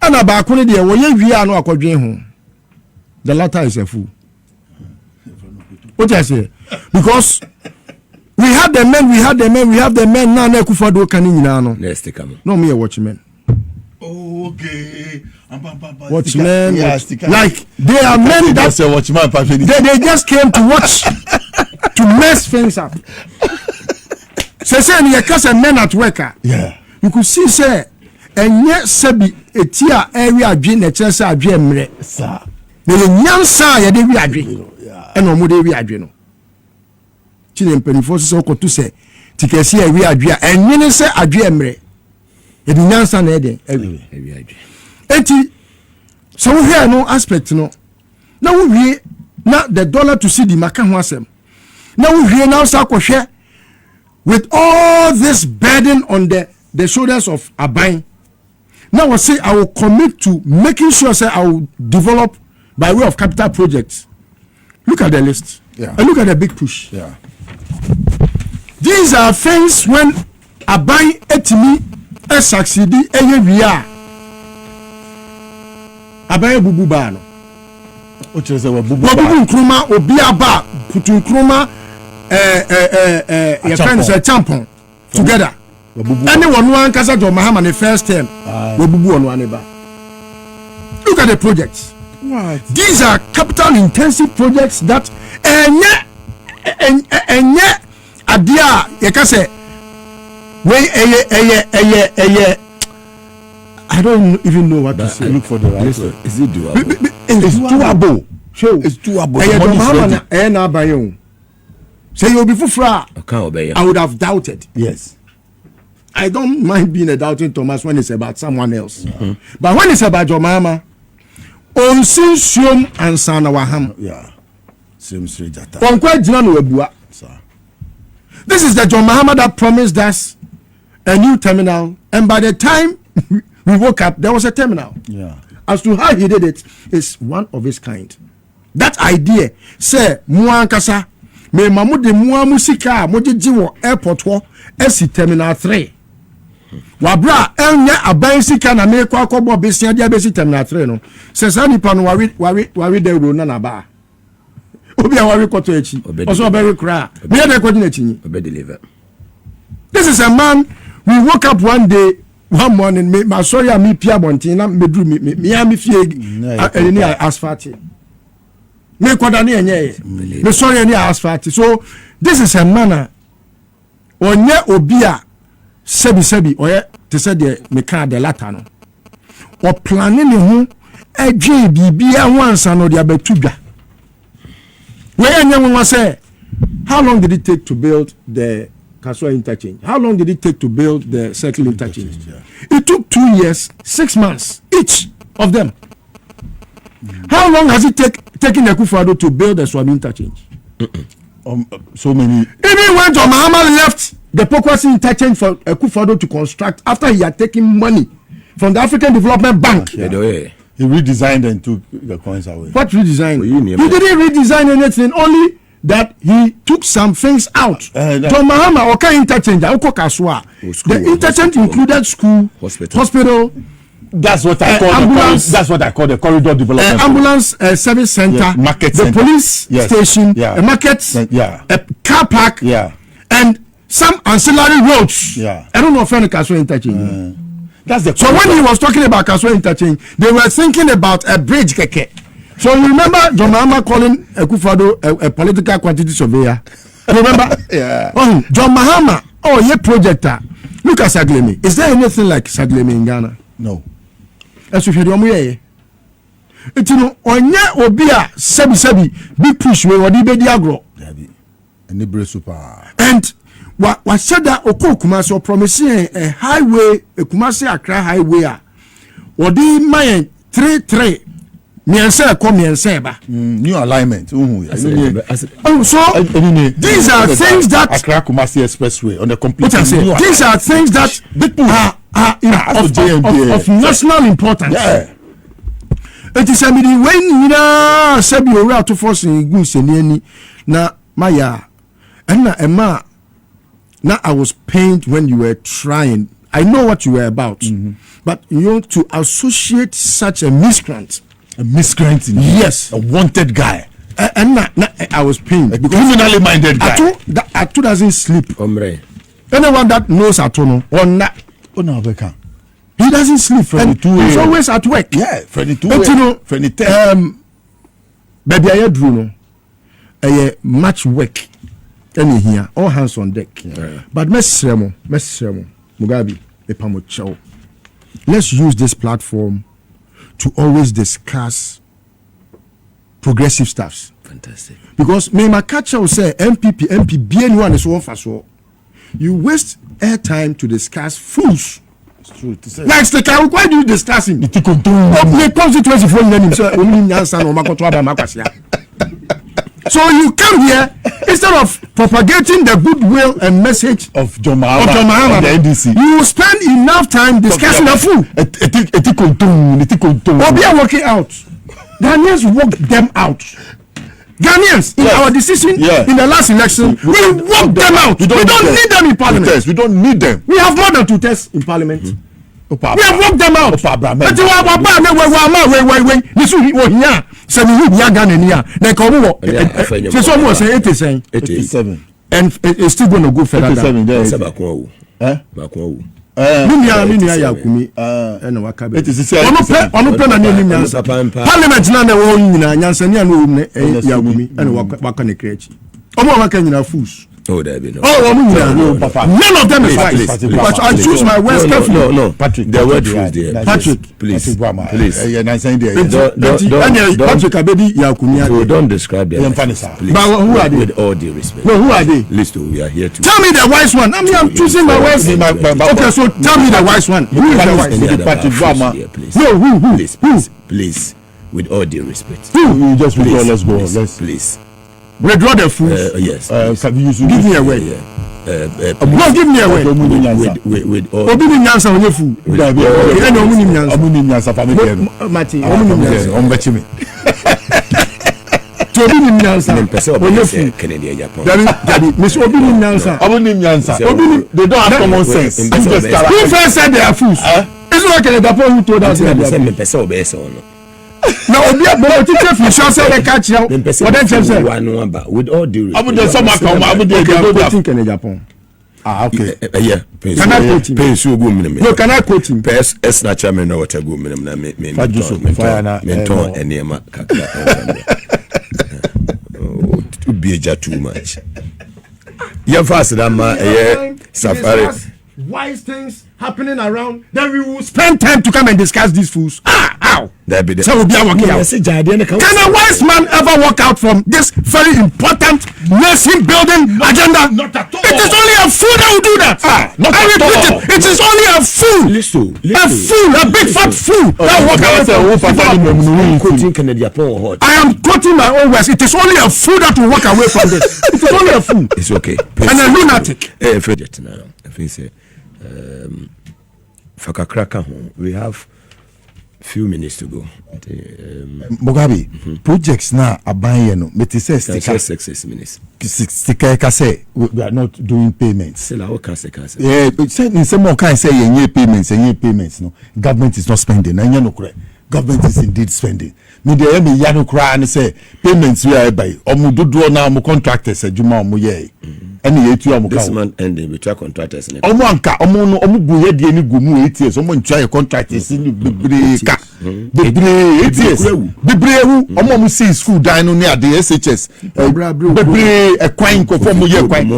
And about one day, we are no dream. The latter is a fool. What I say? Because we have the men now. Nekufado Kaninano. Let's take them. No, me a watchman. Okay. Watchmen, like they are men that they just came to watch to mess things up. Say you cast a men at work. Yeah. You could see say and yet sebi etia area adwin na chese adwe mre. Sir. Na nyansa ya de wi adwe. And omo de wi adwe no. Chine mpenifo so okoto say tikesi ya wi adwe enwene se adwe mre. E di nyansa na eden ewi adwe. Eti so we hear no aspect no. Na we wie na the dollar to see the maka ho asem. Na we wie na so akohwe with all this burden on the shoulders of Abai. Now I say I will commit to making sure say I will develop by way of capital projects. Look at the list. Yeah. And look at the big push. Yeah. These are things when Abai etimi succeed we are. Abai bubu ba no. O chere say we bubu. Bubu nkruma obi aba putu nkruma your friends are champion together. Anyone who ankasa to Mahama the first time we bubu on one eba. Look at the projects. What? These are capital intensive projects that enye adia you can say I don't even know what to say. Look for the right word. Is it doable? It's doable. Sure. It's doable. Na bayon. Say you'll be fufra. I would have doubted. Yes. I don't mind being a doubting Thomas when it's about someone else. Mm-hmm. But when it's about your mama, on sinsium and sana waham. Yeah. Same straight jata. This is the John Mahama that promised us a new terminal, and by the time we woke up, there was a terminal. Yeah. As to how he did it, is one of his kind. That idea, say, Muankasa, me mamu de mua musika, moji jiwo airport wo, esi terminal 3. Wabra, enya abaisika na me kwa kobo besi adia besi terminal 3 no. Se sa nipa no wari de ro na ba. Obi a wari koto echi. Oso obere kra. Me ya de kwadi na echi ni. Obe deliver. This is a man we woke up one day one morning me sorry me pia bontin na me dru me fie any asphalt. Me kwada na enye. Me sorry any asphalt. So this is a man onye obi a sebi oye te say de me ka de latter no. O planning ne ho adwe bibia wansa no de abatudwa. We enye say how long did it take to build the Kaswa interchange? How long did it take to build the circle interchange? It took 2 years, 6 months, each of them. How long has it taken Akufo-Addo to build the Swami interchange? So many. Even when John Mahama left the Pokwasi interchange for Akufo-Addo to construct after he had taken money from the African Development Bank. Yeah. He redesigned and took the coins away. What redesign? He didn't redesign anything, only that he took some things out. John Mahama, okay, interchange, the interchange included school, hospital. That's what I call ambulance. That's what I call the corridor development. Ambulance service center, market the center. Police station, a market, a car park, and some ancillary roads. I don't know if any Kaswa interchange. That's the. So when he was talking about Kaswa interchange, they were thinking about a bridge keke. So you remember John Mahama calling Akufo-Addo a political quantity surveyor? You remember? Oh, John Mahama, ye projector. Look at Saglemi. Is there anything like Saglemi in Ghana? No. As if you don't know, onye obia sebi big push we odi be diagro. Enibre super. And what said that Oko Kumasi promising a highway, a Kumasi Accra highway. What the my 3 Miense come Miense ba. New alignment. So these are things that Accra Kumasi Expressway on the complete. These are things that are of national importance. Yeah. It is a midi when na sebi ora to force in goods any na maya and na Emma. Now I was pained when you were trying. I know what you were about, but you know to associate such a miscreant. A miscreant, yes, a wanted guy, and I was pained. A criminally minded guy. Atu doesn't sleep. Omre. Anyone that knows Atu or not, he doesn't sleep. And he's always at work. Yeah, Freddy 2. But you know, Freddy 10. Baby, I do know. Much work. Any here, all hands on deck. Yeah. But Messi Mugabe, Epamochao. Let's use this platform to always discuss progressive stuffs. Fantastic. Because me my catcher will say MPP anyone is one for so. You waste airtime to discuss fools. It's true. Like the car, why do you discuss him? The constituency for him, so you come here instead of propagating the goodwill and message of John Mahama of the NDC. You spend enough time discussing a fool. We are working out. Ghanaians work them out. Ghanaians in our decision in the last election, we work them out. We don't need them in parliament. We don't need them. We have more than 2 tests in parliament. We have worked them out. And it's still going to go further. 87. Parliament now the fools. Oh, there be no. None of them is right. But I choose my words carefully. No, Patrick. The word is there. Patrick, please. Patrick, don't describe them. Please. But who are they? With all due respect. No, who are they? Listowel, we are here to. Tell me the wise one. I'm choosing my words. Okay, so tell me the wise one. Who is the wise? Patrick Boadu. No, who? Please. With all due respect. Who? Just withdraw. Let's go. Please. Withdraw the fools. Yes. Give me a word. No, give me a word. With all. Obini nyansa onye fool. Ene omuni nyansa. Omuni nyansa family. Mati. Omuni nyansa. Ombechimi. Obini nyansa. Onye fool. Canadian Japan. Daddy, Miss Obini nyansa. Omuni nyansa. They don't have common sense. Who first said they are fools? It's not Canadian Japan who told us that they are fools. No, but teacher for sure say they catch you. What them say? With all due respect. Abu the summer come. Abu the think in Japan. Okay. Yeah. Can I quote him? No, can I quote him? Pes es na chairman no what go minimum na me menton enema kakra. To be too much. Yeah, fast that ma safari. Wise things happening around, then we will spend time to come and discuss these fools. How? That be the. So we'll be working out. Can a wise man ever walk out from this very important nation building agenda? Not at all. It is only a fool that will do that. Not at all. It is only a fool. A fool, a big fat fool that will walk out. I am quoting my own words. It is only a fool that will walk away from this. It is only a fool. It's okay. And a lunatic. We have few minutes to go. Mugabe, projects now are buying no. But it says 6 minutes. We are not doing payments. Yeah, someone can say payments. No, government is not spending. Government is indeed spending. Me the me yano cry and say payments we are by. Omududu na omu contractors ejuma omu ye. This month ending we try contractors. Omu anka omu buye di eni gumu 8 years. Omu try contractors ni bebre ka. Bebre 8 years. Bebre hu omu see school down no near the SHS. Bebre ekwan ko for mu ye kwan.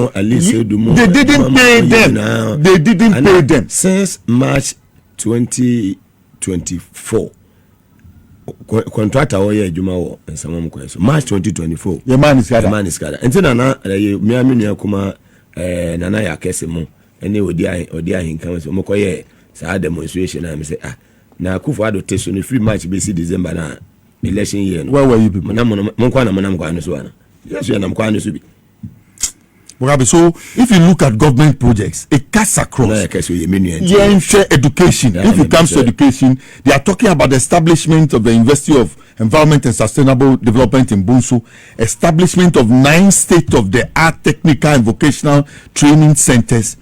They didn't pay them. They didn't pay them since March 2024. contractor oye adwuma wo nsamam kwan so March 2024 your man is kada entina na me amenu akoma nana ya kese mo ene odi ahinkan so mokoye sa demonstration na me say na Akufo Addo teso no free March be December na election year no where were you people mo kwa na so ana yes you na mo kwa no so bi. So if you look at government projects, it cuts across. Education. If it comes to education, they are talking about the establishment of the University of Environment and Sustainable Development in Bunsu, establishment of 9 state-of-the-art technical and vocational training centers,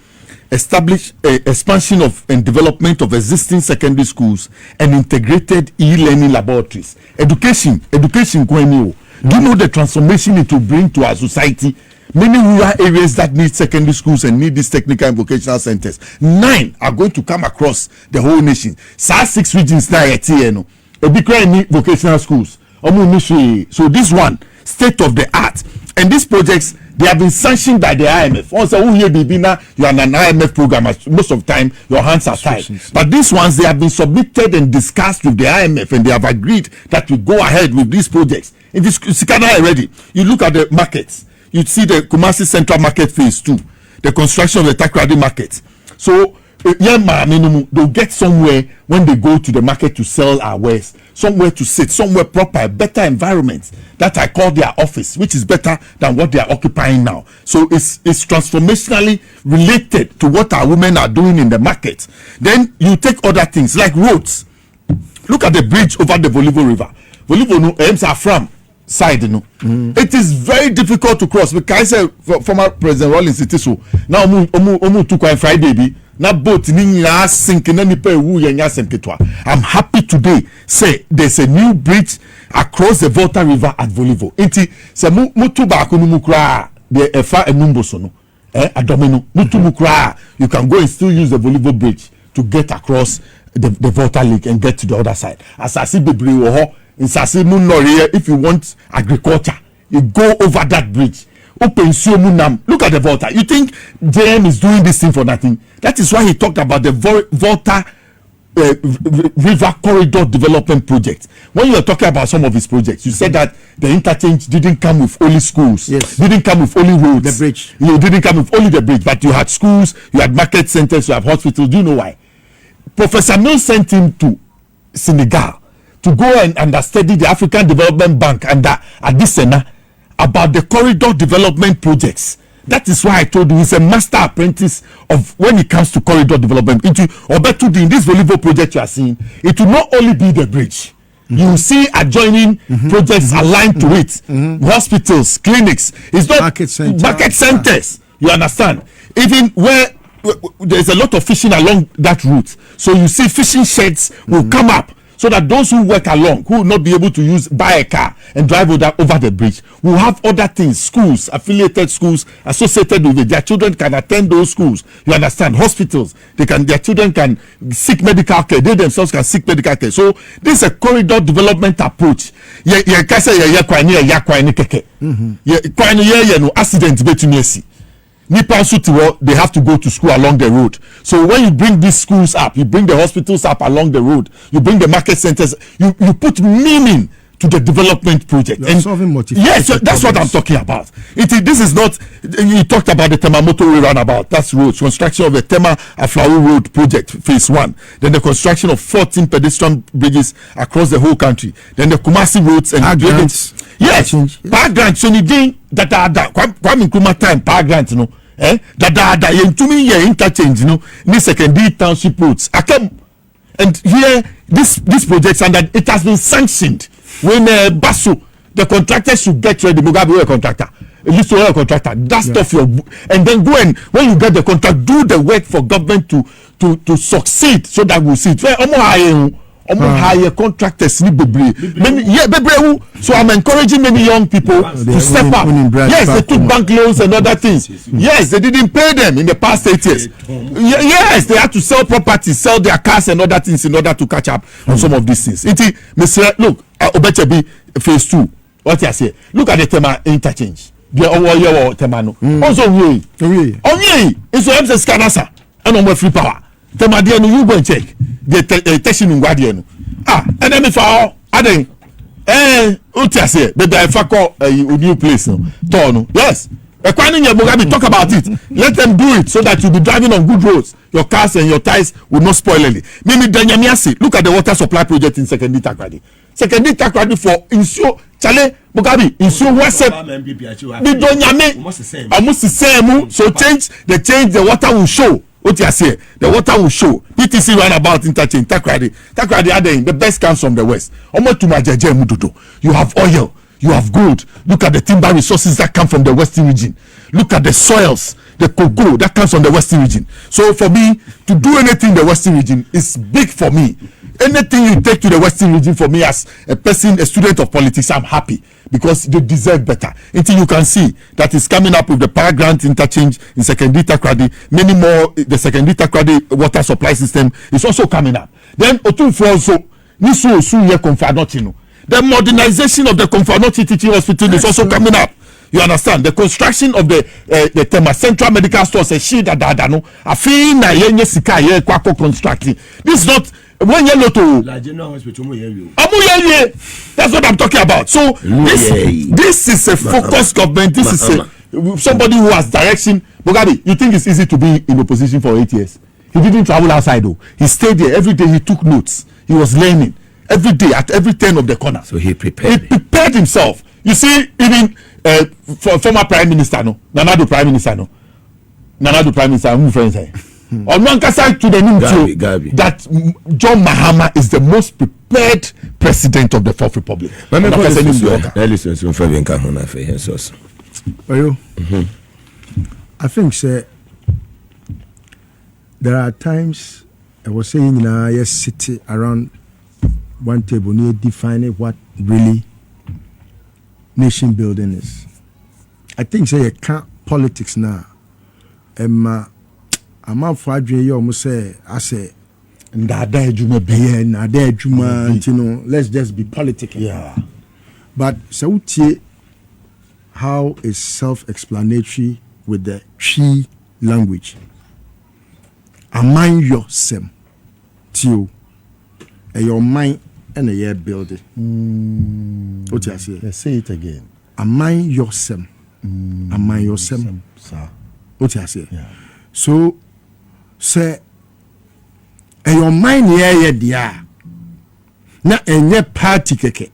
expansion of and development of existing secondary schools, and integrated e-learning laboratories. Education, Gwenio. Do you know the transformation it will bring to our society? Many rural areas that need secondary schools and need these technical and vocational centers, 9 are going to come across the whole nation. 6 regions now at TNO. A big need vocational schools. So this one, state of the art. And these projects, they have been sanctioned by the IMF. Also, you are an IMF program. Most of the time, your hands are tied. But these ones, they have been submitted and discussed with the IMF, and they have agreed that we go ahead with these projects. In this Sikana already, you look at the markets. You see the Kumasi Central Market Phase 2, the construction of the Takrady Market. So, they'll get somewhere when they go to the market to sell our wares, somewhere to sit, somewhere proper, better environment that I call their office, which is better than what they are occupying now. So it's transformationally related to what our women are doing in the market. Then you take other things like roads. Look at the bridge over the Volivo River. Volivo no aims are from side it is very difficult to cross because former President Rawlings it is so now omu to kwa Friday bi na boat ni nya sink na nipa ewu ya nya sempetwa. I'm happy today say there's a new bridge across the Volta River at Volivo. Inti se mutu ba ko nu kra the efa enumbo so no adomeno mutu mukra you can go and still use the Volivo bridge to get across the Volta Lake and get to the other side. As I see bebre wo ho in Sasimu Noria, if you want agriculture, you go over that bridge. Open Munam. Look at the Volta. You think JM is doing this thing for nothing? That is why he talked about the Volta River Corridor Development Project. When you were talking about some of his projects, you said that the interchange didn't come with only schools, didn't come with only roads. The bridge. You didn't come with only the bridge, but you had schools, you had market centers, you have hospitals. Do you know why? Professor Mill sent him to Senegal to go and understudy the African Development Bank and Adisena about the corridor development projects. That is why I told you he's a master apprentice of when it comes to corridor development. In this Volivo project you are seeing, it will not only be the bridge. You will see adjoining projects aligned to it. Hospitals, clinics. It's not market centers. You understand? Even where there's a lot of fishing along that route. So you see fishing sheds will come up. So that those who work along, who will not be able to buy a car and drive over the bridge, will have other things, schools, affiliated schools associated with it. Their children can attend those schools. You understand? Hospitals, their children can seek medical care. They themselves can seek medical care. So this is a corridor development approach. Accident between they have to go to school along the road. So when you bring these schools up, you bring the hospitals up along the road, you bring the market centers, you put meaning to the development project. You're solving yes, that's what I'm talking about. This is not, you talked about the Temamoto roundabout, that's roads, construction of the Tema Aflau Road project, phase 1. Then the construction of 14 pedestrian bridges across the whole country. Then the Kumasi roads and grants. Yes, power grants. So you think that Kwame Nkrumah time power grants, that yentumi ye interchange, ni secondary township roads. And here this project and that it has been sanctioned. When Basu, the contractor should get ready. Mugabe a contractor, Listowel contractor. That stuff and then go and when you get the contract, do the work for government to succeed so that we'll see it. Hire contractors. So I'm encouraging many young people to step up. Yes, they took bank loans and other things. Yes, they didn't pay them in the past 8 years. Yes, they had to sell property, sell their cars and other things in order to catch up on some of these things. Mr. Look, Obechebi phase 2. What you say? Look at the Tema interchange. The Owo Temano. Also, it's a scanner and on free power. Tema you go and check. The testing in Guardian. Enemy for Aden, Utiase, but I fuck a new place, no. Yes. Bogabi, talk about it. Let them do it so that you'll be driving on good roads. Your cars and your tires will not spoil any. Mimi Danyamiasi, look at the water supply project in Second Takradi. Second Takradi for Insio, Chale, Bogabi, Insio Wesep, Bidonyame, almost the same. So change, the water will show. What you say, the water will show. PTC run about interchange, Takradi, Aden, the best comes from the west. Omo to Majaje Mududo. You have oil. You have gold. Look at the timber resources that come from the western region. Look at the soils, the cocoa that comes from the western region. So for me, to do anything in the western region is big for me. Anything you take to the western region for me as a person, a student of politics, I'm happy because they deserve better. Until you can see that is coming up with the power grant interchange in Secondary Takradi, many more, the Secondary Takradi water supply system is also coming up. Then Otunfo also, Nisu Osu Ye Konfanotino. The modernization of the Konfanoti Teaching Hospital is also coming up. You understand? The construction of the Tema Central Medical Stores, a sheet that no, a fee na yenye sika ye kwako constructing. This is not when you loto. That's what I'm talking about. So this is a focused government. This is somebody who has direction. Bogabi, you think it's easy to be in opposition for 8 years? He didn't travel outside though. He stayed there every day. He took notes. He was learning. Every day at every turn of the corner. So he prepared himself. You see, even former Prime Minister, Nanado Prime Minister, who friends say, on one side to the Gabi. That John Mahama is the most prepared president of the Fourth Republic. I think, sir, there are times I was saying in a city around one table near defining what really nation building is. I think say you can't politics now. I'm out for you almost say I say let's just be political. Yeah. But so how is self-explanatory with the Chi language. Among yourself to your mind and a year building. What you say? Let's say it again. Among yourself. Among yourself. What you say? Yeah. So say your mind here dia. Na enye party keke.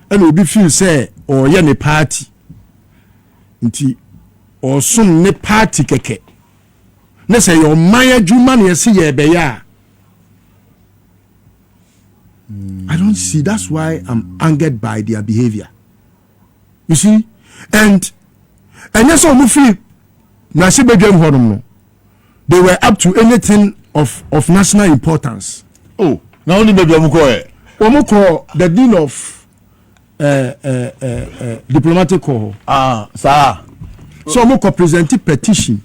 And obi feel say or ye ne party. Nti or some ne party keke. Na say your mind adwuma na yesi ye be ya. I don't see. That's why I'm angered by their behavior. You see, and yes, they were up to anything of national importance. Oh, now only maybe Omoko, the dean of diplomatic corps. Sir. So Omoko presented petition.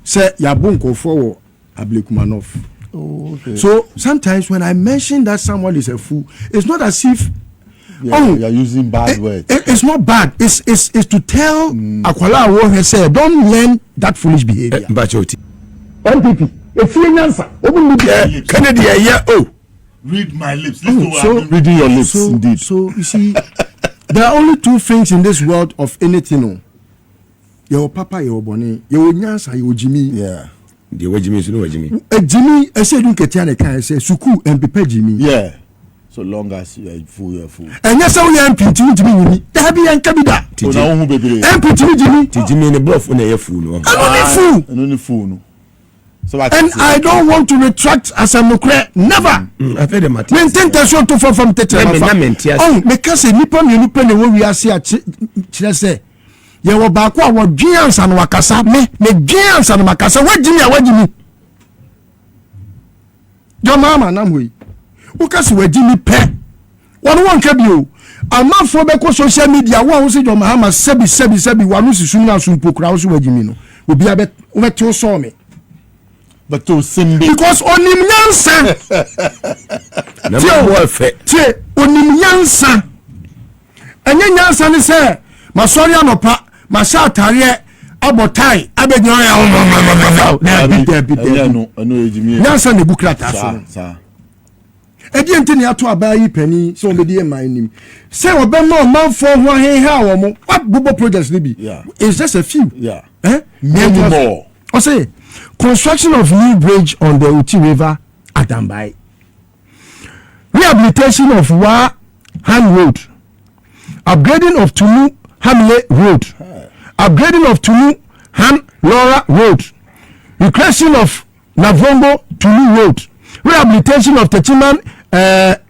Say Yabunko for Ablekumanov. Oh, okay. So sometimes when I mention that someone is a fool, it's not as if you're using bad words. It's not bad. It's to tell Akwala what he said. Don't learn that foolish behavior. Bachoti. NPP. A free answer. Kennedy, read my lips. So reading your lips, indeed. So you see, there are only two things in this world of anything. Your papa, your bonnet, your nyansa, your Jimmy. Yeah. The way Jimmy is no Jimmy. Jimmy, I said, don't get any kind of say, Suku and prepare Jimmy. Yeah. So long as you are a fool, you're a fool. And yes, I am pitching Jimmy. There be and Kabida. And pitching Jimmy. Jimmy in the bluff when they are fool. I'm only fool. So and I don't want to retract as a Mukre. Never. I've heard the matter. Maintain tension to fall from Tetra. Oh, because a Nippon, you pen the way we are here. Say. You were back what Giants and Wakasa, me Giants and Makasa. What Jimmy? Your mama, Namwe. Ukasi were Jimmy Pet. One can you. I'm not for the social media. One who said your Mahama Sebi, one who is soon as soon poke house where Jimmy will be a bit what you saw me. But to Simbi. Because on him Yansan. On him Yansan. And then Yansan is here. My sorry, I'm a pa. My shout area about time. I beg you. No, Yansan the booklet. edi ntini ato abayi pani so obedi e man nim say obema man for ho aheha wo mo what bobo projects ni bi it's just a few many more. I say construction of new bridge on the Uti River Adambai, rehabilitation of Wa Han Road, upgrading of Tunu Hamle Road, upgrading of Tunu Han Laura Road, recreation of Navongo Tunu Road, rehabilitation of Techiman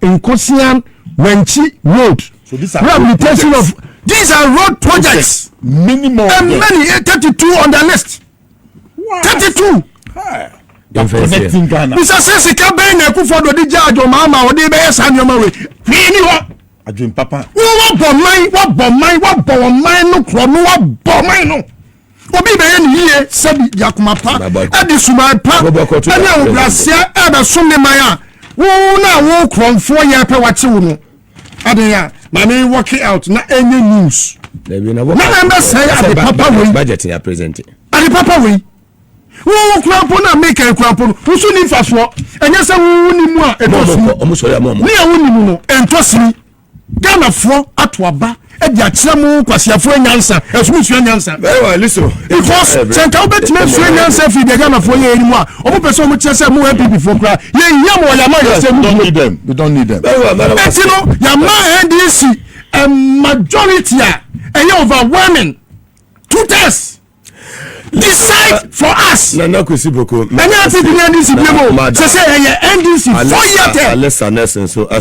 Nkosian Wenchi Road. So these are rehabilitation of these are road projects. Many more. And many 32 on the list. Wow. 32. Connecting Ghana. Mr. Sesi Kabe na kufodo di judge o mama o di be sanyo mawe. Ni ho. Adwin papa. Wo bo man no kro no wo bo man no. Obi be ni yie sebi yakuma pa. Adi sumai pa. Ana obrasia e be sum ni man a. Wo na wo kromfo ye pe wache wo no. Adi ya mami working out na any news. Na member say adi papa we budget ya present. Adi papa we. Wo krampo na make krampo no so ni faso enye se wo ni mu a etosi omuso ya mo ni a wo ni mu no entosi Ghana fo atoaba e dia kire mu kwasiafo nyansa esumu su nyansa very well listen because senta obetime su nyansa fi de Ghana fo ye ni mu a omo pese omo kire se mu MPP fo kra ye yam o yama ye se mu we don't need them very well madam etino yama NDC a majority a overwhelming 2/3 decide for us. Nana Kusiboko. Nana NDC people. Say NDC 4 years. Listen, so